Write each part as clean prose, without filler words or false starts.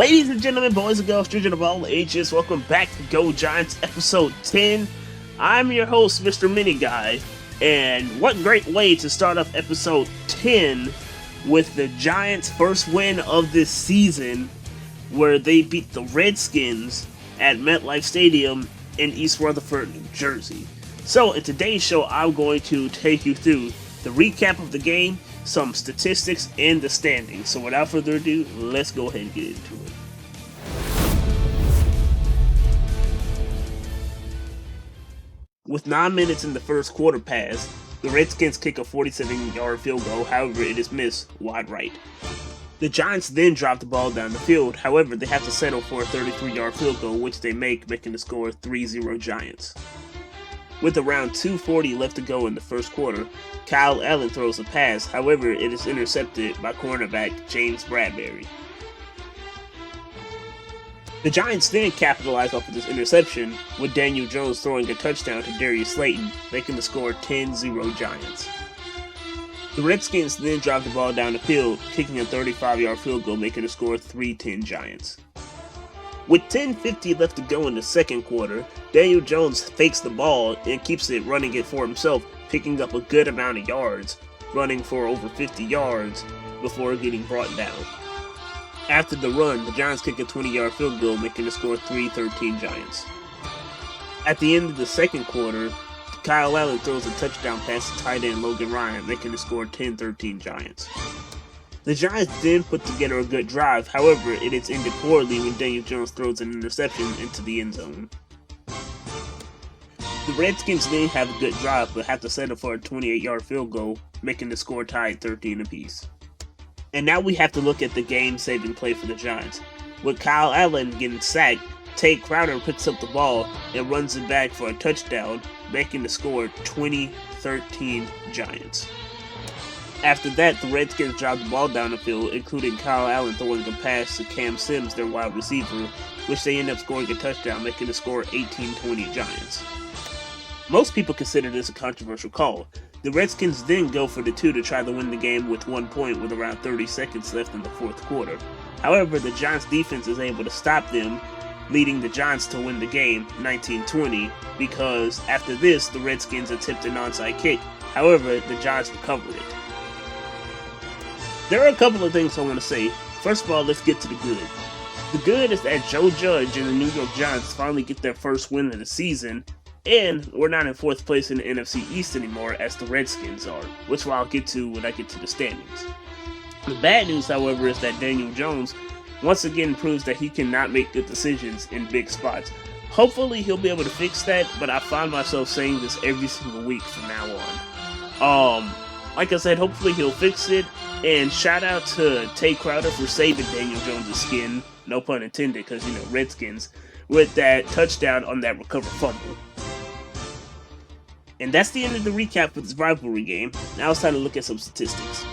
Ladies and gentlemen, boys and girls, children of all ages, welcome back to Go Giants episode 10. I'm your host, Mr. Mini Guy, and what great way to start off episode 10 with the Giants' first win of this season, where they beat the Redskins at MetLife Stadium in East Rutherford, New Jersey. So in today's show, I'm going to take you through the recap of the game, some statistics, and the standings. So without further ado, let's go ahead and get into it. With 9 minutes in the first quarter pass, the Redskins kick a 47-yard field goal, however it is missed wide right. The Giants then drop the ball down the field, however they have to settle for a 33-yard field goal, which they make, making the score 3-0 Giants. With around 2:40 left to go in the first quarter, Kyle Allen throws a pass, however it is intercepted by cornerback James Bradbury. The Giants then capitalize off of this interception, with Daniel Jones throwing a touchdown to Darius Slayton, making the score 10-0 Giants. The Redskins then drive the ball down the field, kicking a 35-yard field goal, making the score 3-10 Giants. With 10:50 left to go in the second quarter, Daniel Jones fakes the ball and keeps it running it for himself, picking up a good amount of yards, running for over 50 yards before getting brought down. After the run, the Giants kick a 20-yard field goal, making the score 3-13 Giants. At the end of the second quarter, Kyle Allen throws a touchdown pass to tight end Logan Ryan, making the score 10-13 Giants. The Giants then put together a good drive, however it is ended poorly when Daniel Jones throws an interception into the end zone. The Redskins then have a good drive but have to settle for a 28-yard field goal, making the score tied 13 apiece. And now we have to look at the game-saving play for the Giants. With Kyle Allen getting sacked, Tate Crowder picks up the ball and runs it back for a touchdown, making the score 20-13 Giants. After that, the Redskins drop the ball down the field, including Kyle Allen throwing a pass to Cam Sims, their wide receiver, which they end up scoring a touchdown, making the score 18-20 Giants. Most people consider this a controversial call. The Redskins then go for the 2 to try to win the game with 1 point with around 30 seconds left in the fourth quarter. However, the Giants defense is able to stop them, leading the Giants to win the game 19-20, because after this, the Redskins attempt an onside kick. However, the Giants recovered it. There are a couple of things I want to say. First of all, let's get to the good. The good is that Joe Judge and the New York Giants finally get their first win of the season, and we're not in fourth place in the NFC East anymore as the Redskins are, which I'll get to when I get to the standings. The bad news, however, is that Daniel Jones once again proves that he cannot make good decisions in big spots. Hopefully he'll be able to fix that, but I find myself saying this every single week from now on. Like I said, hopefully he'll fix it. And shout out to Tate Crowder for saving Daniel Jones' skin, no pun intended, because, Redskins, with that touchdown on that recovered fumble. And that's the end of the recap for this rivalry game. Now it's time to look at some statistics.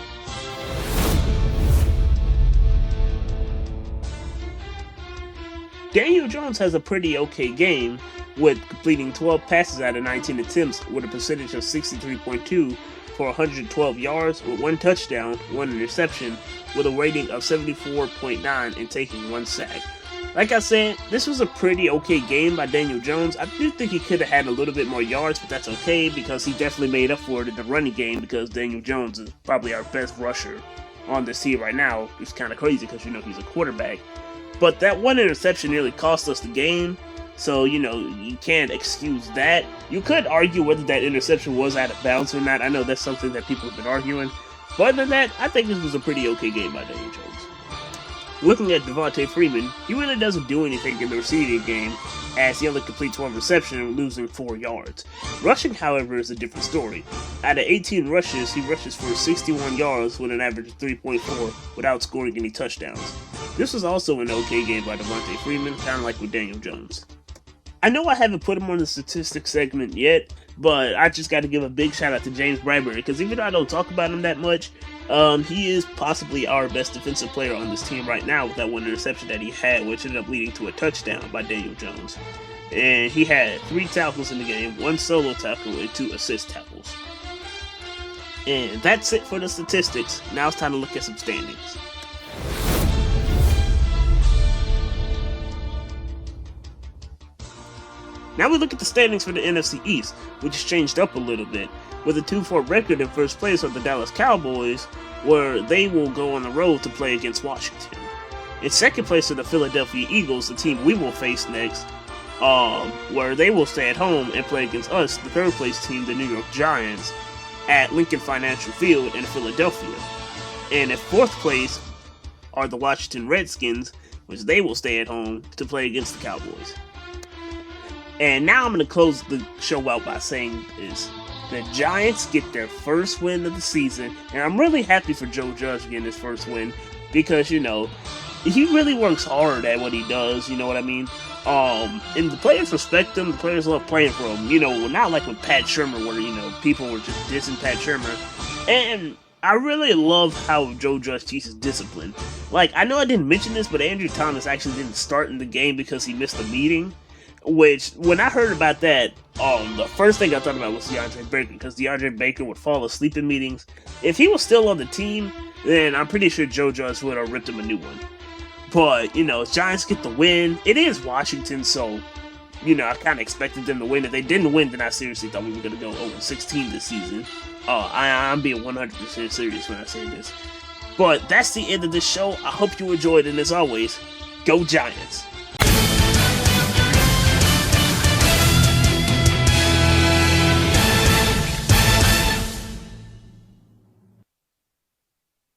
Daniel Jones has a pretty okay game, with completing 12 passes out of 19 attempts with a percentage of 63.2 for 112 yards with 1 touchdown, 1 interception, with a rating of 74.9 and taking 1 sack. Like I said, this was a pretty okay game by Daniel Jones. I do think he could have had a little bit more yards, but that's okay because he definitely made up for it in the running game, because Daniel Jones is probably our best rusher on this team right now. It's kind of crazy because he's a quarterback. But that 1 interception nearly cost us the game. So, you can't excuse that. You could argue whether that interception was out of bounds or not. I know that's something that people have been arguing. But other than that, I think this was a pretty okay game by Daniel Jones. Looking at Devontae Freeman, he really doesn't do anything in the receiving game, as he only completes 1 reception, losing 4 yards. Rushing, however, is a different story. Out of 18 rushes, he rushes for 61 yards with an average of 3.4 without scoring any touchdowns. This was also an okay game by Devontae Freeman, kind of like with Daniel Jones. I know I haven't put him on the statistics segment yet, but I just got to give a big shout out to James Bradbury, because even though I don't talk about him that much, he is possibly our best defensive player on this team right now with that 1 interception that he had, which ended up leading to a touchdown by Daniel Jones. And he had 3 tackles in the game, 1 solo tackle, and 2 assist tackles. And that's it for the statistics. Now it's time to look at some standings. Now we look at the standings for the NFC East, which has changed up a little bit. With a 2-4 record in first place are the Dallas Cowboys, where they will go on the road to play against Washington. In second place are the Philadelphia Eagles, the team we will face next, where they will stay at home and play against us, the third place team, the New York Giants, at Lincoln Financial Field in Philadelphia. And in fourth place are the Washington Redskins, which they will stay at home to play against the Cowboys. And now I'm going to close the show out by saying this. The Giants get their first win of the season, and I'm really happy for Joe Judge getting his first win because, you know, he really works hard at what he does, you know what I mean? And the players respect him, the players love playing for him, you know, not like with Pat Shurmur where, you know, people were just dissing Pat Shurmur. And I really love how Joe Judge teaches discipline. Like, I know I didn't mention this, but Andrew Thomas actually didn't start in the game because he missed a meeting. Which, when I heard about that, the first thing I thought about was DeAndre Baker, because DeAndre Baker would fall asleep in meetings. If he was still on the team, then I'm pretty sure Joe Judge would have ripped him a new one. But, you know, Giants get the win. It is Washington, so, you know, I kind of expected them to win. If they didn't win, then I seriously thought we were going to go 0-16 this season. I'm being 100% serious when I say this. But that's the end of this show. I hope you enjoyed, and as always, go Giants!